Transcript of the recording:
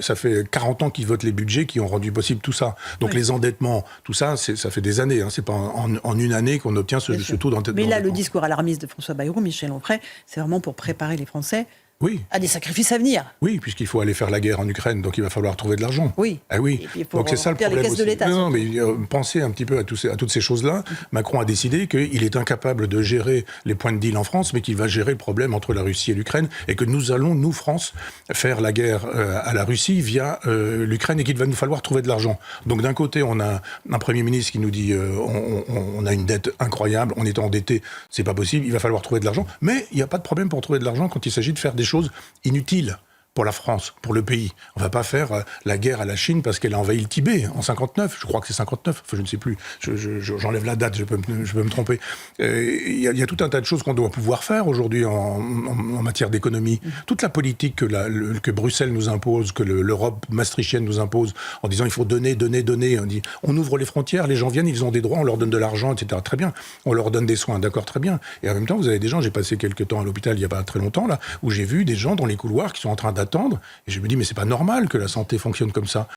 Ça fait 40 ans qu'ils votent les budgets qui ont rendu possible tout ça. Donc les endettements, tout ça, ça fait des années. C'est pas en une année qu'on obtient ce taux d'endettement. Mais là, le discours alarmiste de François Bayrou, Michel Onfray, c'est vraiment pour préparer les Français à des sacrifices à venir. Oui, puisqu'il faut aller faire la guerre en Ukraine, donc il va falloir trouver de l'argent. Oui. Ah oui. Et puis il faut donc c'est ça le problème les caisses aussi. de l'État. Non, mais pensez un petit peu à toutes ces choses-là. Macron a décidé qu'il est incapable de gérer les points de deal en France, mais qu'il va gérer le problème entre la Russie et l'Ukraine, et que nous allons, nous, France, faire la guerre à la Russie via l'Ukraine, et qu'il va nous falloir trouver de l'argent. Donc d'un côté, on a un Premier ministre qui nous dit on a une dette incroyable, on est endetté, c'est pas possible, il va falloir trouver de l'argent. Mais il n'y a pas de problème pour trouver de l'argent quand il s'agit de faire des choses inutiles pour la France, pour le pays. On ne va pas faire la guerre à la Chine parce qu'elle a envahi le Tibet en 59. Je crois que c'est 59. Enfin, je ne sais plus. J'enlève la date, je peux me tromper. Il y a tout un tas de choses qu'on doit pouvoir faire aujourd'hui en matière d'économie. Toute la politique que Bruxelles nous impose, que l'Europe maastrichtienne nous impose, en disant il faut donner. On dit on ouvre les frontières, les gens viennent, ils ont des droits, on leur donne de l'argent, etc. Très bien. On leur donne des soins, d'accord, très bien. Et en même temps, vous avez des gens, j'ai passé quelques temps à l'hôpital il n'y a pas très longtemps, là, où j'ai vu des gens dans les couloirs qui sont en train d'attendre, et je me dis mais c'est pas normal que la santé fonctionne comme ça.